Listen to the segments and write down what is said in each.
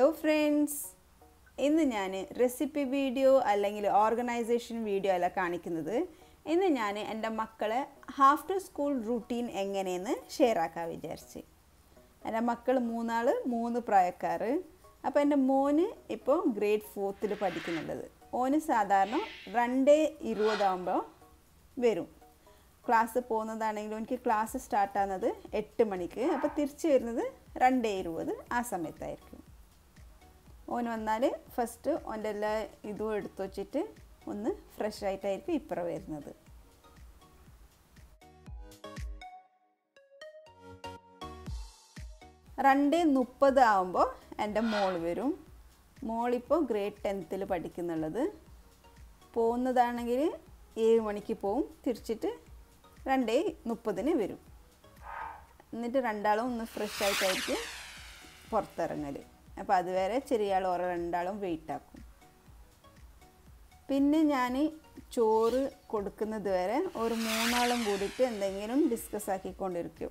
Hello friends, ഇന്ന് ഞാൻ recipe video അല്ലെങ്കിൽ ഓർഗനൈസേഷൻ വീഡിയോ അല്ല കാണിക്കുന്നത്. ഇന്ന് ഞാൻ എൻ്റെ മക്കളെ ആഫ്റ്റർ സ്കൂൾ റൂട്ടീൻ എങ്ങനെയെന്ന് ഷെയർ ആക്കാൻ വിചാരിച്ച്. എൻ്റെ മക്കൾ മൂന്ന് പ്രായക്കാർ. അപ്പോൾ എൻ്റെ മോന് ഇപ്പോൾ ഗ്രേഡ് 4ൽ പഠിക്കുന്നുള്ളത്. ഓന് സാധാരണ 2:20 വരും. ക്ലാസ് പോകുന്നതാണെങ്കിലും എനിക്ക് ക്ലാസ് സ്റ്റാർട്ടാകുന്നത് 8 മണിക്ക്. അപ്പോൾ തിരിച്ച് വരുന്നത് 2:20 ആ സമയത്തായിരിക്കും. ഓന് വന്നാൽ ഫസ്റ്റ് ഓൻ്റെ എല്ലാ ഇതും എടുത്തു വച്ചിട്ട് ഒന്ന് ഫ്രഷ് ആയിട്ടായിരിക്കും ഇപ്പുറം വരുന്നത്. രണ്ട് 30 ആകുമ്പോൾ എൻ്റെ മോൾ വരും. മോളിപ്പോൾ ഗ്രേഡ് 10ൽ പഠിക്കുന്നുള്ളത്. പോകുന്നതാണെങ്കിൽ 7 മണിക്ക് പോവും, തിരിച്ചിട്ട് 2:30 വരും. എന്നിട്ട് രണ്ടാളും ഒന്ന് ഫ്രഷ് ആയിട്ടായിരിക്കും പുറത്തിറങ്ങൽ. അപ്പോൾ അതുവരെ ചെറിയ ആൾ ഓരോ രണ്ടാളും വെയിറ്റ് ആക്കും. പിന്നെ ഞാൻ ചോറ് കൊടുക്കുന്നത് വരെ ഒരു 3 ആളും കൂടിയിട്ട് എന്തെങ്കിലും ഡിസ്കസ് ആക്കിക്കൊണ്ടിരിക്കും.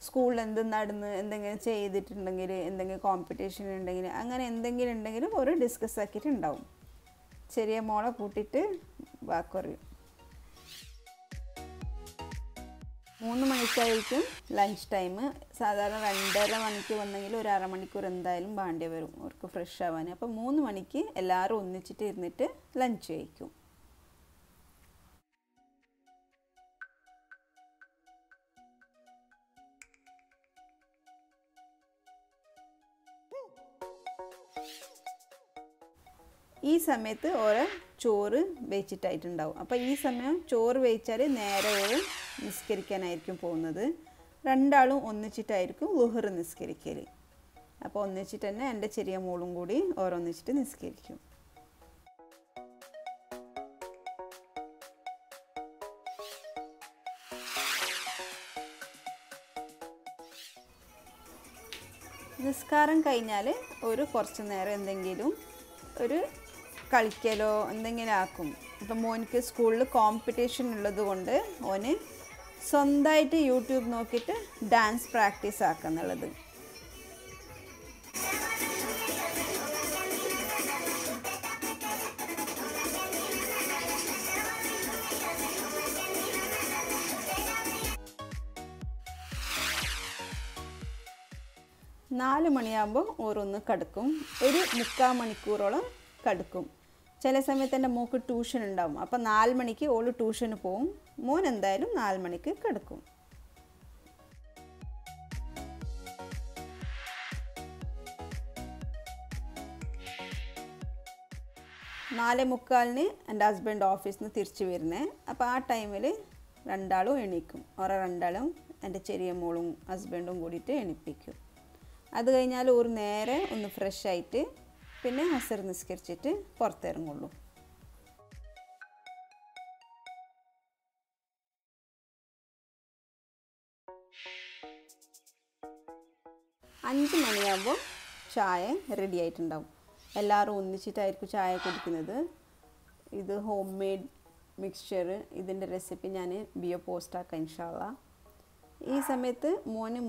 സ്കൂളിൽ എന്ത് നടന്ന്, എന്തെങ്കിലും ചെയ്തിട്ടുണ്ടെങ്കിൽ, എന്തെങ്കിലും കോമ്പറ്റീഷൻ ഉണ്ടെങ്കിൽ, അങ്ങനെ എന്തെങ്കിലും ഉണ്ടെങ്കിലും ഒരു ഡിസ്കസ് ആക്കിയിട്ടുണ്ടാവും. ചെറിയ മോളെ കൂട്ടിയിട്ട് വാക്കറിയും. 3 മണിക്കായിരിക്കും ലഞ്ച് ടൈം. സാധാരണ 2:30 മണിക്ക് വന്നെങ്കിൽ ഒരു അരമണിക്കൂർ എന്തായാലും വേണ്ടി വരും അവർക്ക് ഫ്രഷ് ആവാൻ. അപ്പോൾ 3 മണിക്ക് എല്ലാവരും ഒന്നിച്ചിട്ട് ഇരുന്നിട്ട് ലഞ്ച് കഴിക്കും. ഈ സമയത്ത് ഓരോ ചോറ് വേവിച്ചിട്ടായിട്ടുണ്ടാവും. അപ്പോൾ ഈ സമയം ചോറ് വേവിച്ചാൽ നേരെ ഓരോ നിസ്കരിക്കാനായിരിക്കും പോകുന്നത്. രണ്ടാളും ഒന്നിച്ചിട്ടായിരിക്കും ളുഹർ നിസ്കരിക്കൽ. അപ്പോൾ ഒന്നിച്ചിട്ട് തന്നെ എൻ്റെ ചെറിയ മോളും കൂടി ഓരോന്നിച്ചിട്ട് നിസ്കരിക്കും. നിസ്കാരം കഴിഞ്ഞാൽ കുറച്ച് നേരം എന്തെങ്കിലും ഒരു കളിക്കലോ എന്തെങ്കിലും ആക്കും. ഇപ്പം മോനിക്ക് സ്കൂളിൽ കോമ്പറ്റീഷൻ ഉള്ളത് കൊണ്ട് ഓന് സ്വന്തമായിട്ട് യൂട്യൂബ് നോക്കിയിട്ട് ഡാൻസ് പ്രാക്ടീസ് ആക്കുന്നുള്ളത്. നാല് മണിയാകുമ്പോൾ ഓരോന്ന് കിടക്കും. ഒരു 3/4 മണിക്കൂറോളം കിടക്കും. ചില സമയത്ത് എൻ്റെ മോൾക്ക് ട്യൂഷൻ ഉണ്ടാവും. അപ്പോൾ 4 മണിക്ക് ഓള് ട്യൂഷന് പോവും. മോൻ എന്തായാലും 4 മണിക്ക് കിടക്കും. 4:45 എൻ്റെ ഹസ്ബൻഡ് ഓഫീസിൽ നിന്ന് തിരിച്ച് വരുന്നത്. അപ്പോൾ ആ ടൈമിൽ രണ്ടാളും എണീക്കും. ഓരോ രണ്ടാളും എൻ്റെ ചെറിയ മോളും ഹസ്ബൻഡും കൂടിയിട്ട് എണീപ്പിക്കും. അത് കഴിഞ്ഞാൽ ഒരു നേരെ ഒന്ന് ഫ്രഷ് ആയിട്ട് പിന്നെ അസർ നിസ്കരിച്ചിട്ട് പുറത്തിറങ്ങുള്ളൂ. അഞ്ച് മണിയാകുമ്പോൾ ചായ റെഡി ആയിട്ടുണ്ടാവും. എല്ലാവരും ഒന്നിച്ചിട്ടായിരിക്കും ചായ കുടിക്കുന്നത്. ഇത് ഹോം മെയ്ഡ് മിക്സ്ചർ, ഇതിൻ്റെ റെസിപ്പി ഞാൻ പോസ്റ്റാക്കാം ഇൻഷാ അല്ലാഹ്. ഈ സമയത്ത്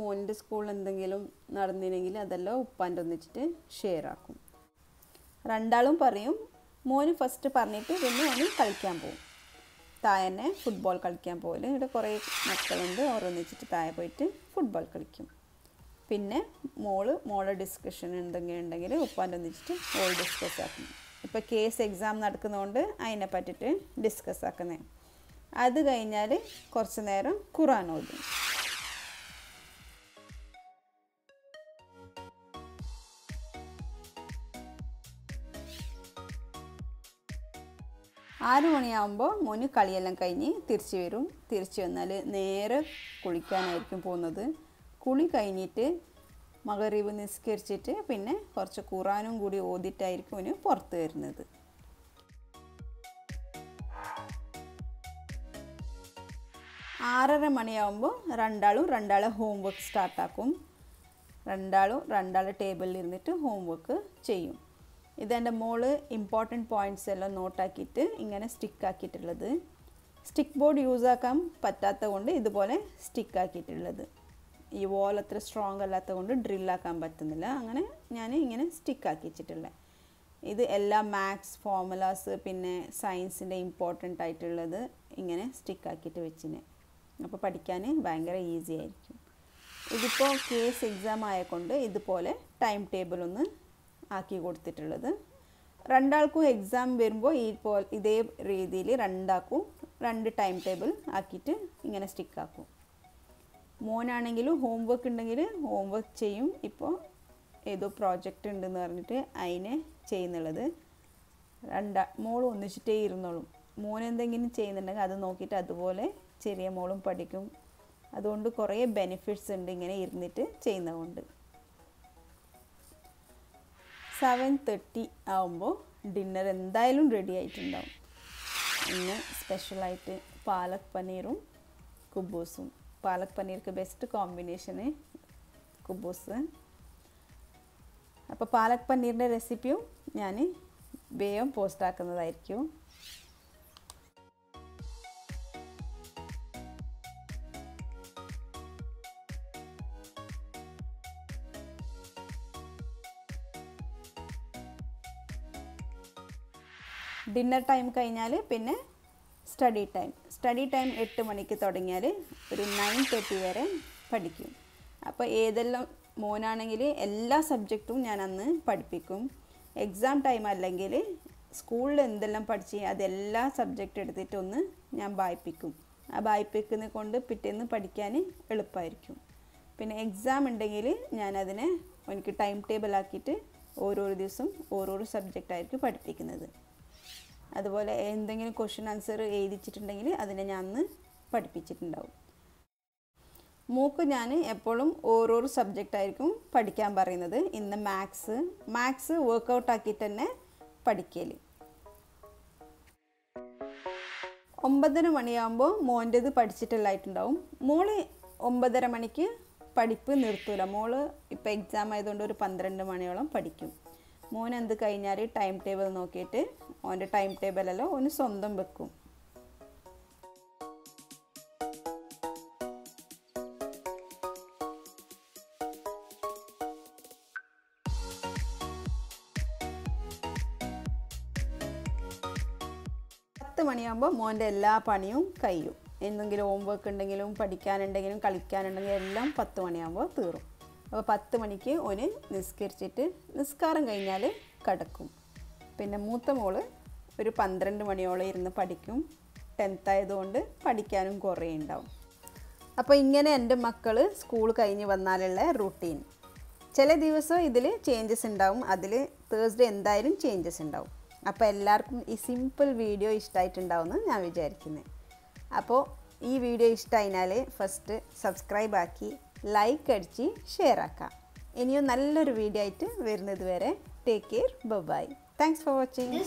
മോൻ്റെ സ്കൂളിൽ എന്തെങ്കിലും നടന്നില്ലെങ്കിൽ അതെല്ലാം ഉപ്പാൻ്റെ ഒന്നിച്ചിട്ട് ഷെയർ ആക്കും. രണ്ടാളും പറയും. മോന് ഫസ്റ്റ് പറഞ്ഞിട്ട് പിന്നെ ഓന് കളിക്കാൻ പോകും. താഴെ തന്നെ ഫുട്ബോൾ കളിക്കാൻ പോകല്. ഇവിടെ കുറേ മക്കളുണ്ട്. ഓരോന്നിച്ചിട്ട് താഴെ പോയിട്ട് ഫുട്ബോൾ കളിക്കും. പിന്നെ മോളെ ഡിസ്കഷൻ എന്തെങ്കിലും ഉണ്ടെങ്കിൽ ഉപ്പാൻ്റെ ഒന്നിച്ചിട്ട് ഓൾ ഡിസ്കസ് ആക്കും. ഇപ്പോൾ കേസ് എക്സാം നടക്കുന്നതുകൊണ്ട് അതിനെ പറ്റിയിട്ട് ഡിസ്കസ് ആക്കുന്നത്. അത് കഴിഞ്ഞാൽ കുറച്ച് നേരം ഖുർആൻ ഓതും. 6 മണിയാകുമ്പോൾ മോന് കളിയെല്ലാം കഴിഞ്ഞ് തിരിച്ച് വരും. തിരിച്ച് വന്നാൽ നേരെ കുളിക്കാനായിരിക്കും പോകുന്നത്. കുളി കഴിഞ്ഞിട്ട് മഗ്‌രിബ് നിസ്കരിച്ചിട്ട് പിന്നെ കുറച്ച് ഖുർആനും കൂടി ഓതിയിട്ടായിരിക്കും അവന് പുറത്ത് വരുന്നത്. 6:30 മണിയാകുമ്പോൾ രണ്ടാളെ ഹോംവർക്ക് സ്റ്റാർട്ടാക്കും. രണ്ടാളും ടേബിളിൽ ഇരുന്നിട്ട് ഹോംവർക്ക് ചെയ്യും. ഇതെൻ്റെ മോള് ഇമ്പോർട്ടൻറ്റ് പോയിൻറ്റ്സ് എല്ലാം നോട്ടാക്കിയിട്ട് ഇങ്ങനെ സ്റ്റിക്കാക്കിയിട്ടുള്ളത്. സ്റ്റിക്ക് ബോർഡ് യൂസ് ആക്കാൻ പറ്റാത്തത് കൊണ്ട് ഇതുപോലെ സ്റ്റിക്കാക്കിയിട്ടുള്ളത്. ഈ വോൾ അത്ര സ്ട്രോങ് അല്ലാത്തത് കൊണ്ട് ഡ്രില്ലാക്കാൻ പറ്റുന്നില്ല. അങ്ങനെ ഞാൻ ഇങ്ങനെ സ്റ്റിക്കാക്കി വെച്ചിട്ടുള്ളത്. ഇത് എല്ലാ മാത്സ് ഫോർമുലാസ് പിന്നെ സയൻസിൻ്റെ ഇമ്പോർട്ടൻ്റ് ആയിട്ടുള്ളത് ഇങ്ങനെ സ്റ്റിക്കാക്കിയിട്ട് വെച്ചിന്. അപ്പോൾ പഠിക്കാൻ ഭയങ്കര ഈസി ആയിരിക്കും. ഇതിപ്പോൾ കേസ് എക്സാം ആയതുകൊണ്ട് ഇതുപോലെ ടൈം ടേബിൾ ഒന്ന് ആക്കി കൊടുത്തിട്ടുള്ളത്. രണ്ടാൾക്കും എക്സാം വരുമ്പോൾ ഇതേ രീതിയിൽ രണ്ടാൾക്കും 2 ടൈം ടേബിൾ ആക്കിയിട്ട് ഇങ്ങനെ സ്റ്റിക്കാക്കും. മോനാണെങ്കിലും ഹോംവർക്ക് ഉണ്ടെങ്കിൽ ഹോംവർക്ക് ചെയ്യും. ഇപ്പോൾ ഏതോ പ്രോജക്റ്റ് ഉണ്ടെന്ന് പറഞ്ഞിട്ട് അതിനെ ചെയ്യുന്നുള്ളത്. മോളും ഒന്നിച്ചിട്ടേ ഇരുന്നോളും. മോൻ എന്തെങ്കിലും ചെയ്യുന്നുണ്ടെങ്കിൽ അത് നോക്കിയിട്ട് അതുപോലെ ചെറിയ മോളും പഠിക്കും. അതുകൊണ്ട് കുറേ ബെനിഫിറ്റ്സ് ഉണ്ട് ഇങ്ങനെ ഇരുന്നിട്ട് ചെയ്യുന്നതുകൊണ്ട്. 7:30 ആകുമ്പോൾ ഡിന്നർ എന്തായാലും റെഡി ആയിട്ടുണ്ടാവും. ഇന്ന് സ്പെഷ്യലായിട്ട് പാലക് പനീറും കുബൂസും. പാലക് പനീർക്ക് ബെസ്റ്റ് കോമ്പിനേഷന് കുബൂസ്. അപ്പോൾ പാലക് പനീറിൻ്റെ റെസിപ്പിയും ഞാൻ വേഗം പോസ്റ്റ് ആക്കുന്നതായിരിക്കും. ഡിന്നർ ടൈം കഴിഞ്ഞാൽ പിന്നെ സ്റ്റഡി ടൈം. സ്റ്റഡി ടൈം 8 മണിക്ക് തുടങ്ങിയാൽ ഒരു 9:30 വരെ പഠിക്കും. അപ്പോൾ ഏതെല്ലാം മോനാണെങ്കിൽ എല്ലാ സബ്ജക്റ്റും ഞാൻ അന്ന് പഠിപ്പിക്കും. എക്സാം ടൈം അല്ലെങ്കിൽ സ്കൂളിൽ എന്തെല്ലാം പഠിച്ച് അതെല്ലാ സബ്ജക്റ്റ് എടുത്തിട്ടൊന്ന് ഞാൻ വായിപ്പിക്കും. ആ വായിപ്പിക്കുന്നത് കൊണ്ട് പിറ്റേന്ന് പഠിക്കാൻ എളുപ്പമായിരിക്കും. പിന്നെ എക്സാം ഉണ്ടെങ്കിൽ ഞാനതിനെ എനിക്ക് ടൈം ടേബിൾ ആക്കിയിട്ട് ഓരോരോ ദിവസം ഓരോരോ സബ്ജക്റ്റായിരിക്കും പഠിപ്പിക്കുന്നത്. അതുപോലെ എന്തെങ്കിലും ക്വസ്റ്റ്യൻ ആൻസർ എഴുതിച്ചിട്ടുണ്ടെങ്കിൽ അതിനെ ഞാൻ അന്ന് പഠിപ്പിച്ചിട്ടുണ്ടാവും. മൂക്ക് ഞാൻ എപ്പോഴും ഓരോരോ സബ്ജക്റ്റായിരിക്കും പഠിക്കാൻ പറയുന്നത്. ഇന്ന് മാത്സ് വർക്കൗട്ട് ആക്കിയിട്ട് തന്നെ പഠിക്കൽ. 9:30 മണിയാകുമ്പോൾ മോൻ്റേത് പഠിച്ചിട്ടെല്ലായിട്ടുണ്ടാവും. മോള് 9:30 മണിക്ക് പഠിപ്പ് നിർത്തൂല. മോള് ഇപ്പോൾ എക്സാം ആയതുകൊണ്ട് ഒരു 12 മണിയോളം പഠിക്കും. മോൻ എന്ത് കഴിഞ്ഞാൽ ടൈം ടേബിൾ നോക്കിയിട്ട് ഓൻ്റെ ടൈം ടേബിളെല്ലാം ഓന് സ്വന്തം വെക്കും. മണിയാകുമ്പോൾ മോൻ്റെ എല്ലാ പണിയും കഴിയും. എന്തെങ്കിലും ഹോംവർക്ക് ഉണ്ടെങ്കിലും പഠിക്കാനുണ്ടെങ്കിലും കളിക്കാനുണ്ടെങ്കിലും എല്ലാം 10 മണിയാകുമ്പോൾ തീരും. അപ്പോൾ 10 മണിക്ക് ഓന് നിസ്കരിച്ചിട്ട് നിസ്കാരം കഴിഞ്ഞാൽ കിടക്കും. പിന്നെ മൂത്ത മോള് ഒരു 12 മണിയോളം ഇരുന്ന് പഠിക്കും. 10th ആയതുകൊണ്ട് പഠിക്കാനും കുറേ ഉണ്ടാവും. അപ്പോൾ ഇങ്ങനെ എൻ്റെ മക്കൾ സ്കൂൾ കഴിഞ്ഞ് വന്നാലുള്ള റൂട്ടീൻ. ചില ദിവസം ഇതിൽ ചേഞ്ചസ് ഉണ്ടാവും. അതിൽ തേഴ്സ്ഡേ എന്തായാലും ചേഞ്ചസ് ഉണ്ടാവും. അപ്പോൾ എല്ലാവർക്കും ഈ സിമ്പിൾ വീഡിയോ ഇഷ്ടമായിട്ടുണ്ടാവുമെന്ന് ഞാൻ വിചാരിക്കുന്നത്. അപ്പോൾ ഈ വീഡിയോ ഇഷ്ടമായാൽ ഫസ്റ്റ് സബ്സ്ക്രൈബ് ആക്കി ലൈക്ക് അടിച്ച് ഷെയർ ആക്കാം. ഇനിയും നല്ലൊരു വീഡിയോ ആയിട്ട് വരുന്നത് വരെ take care. Bye. Thanks for watching.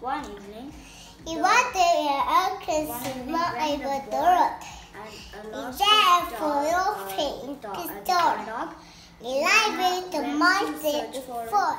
One evening, he wanted an Christmas over the road. There for your pink dog. He lied with the monster for.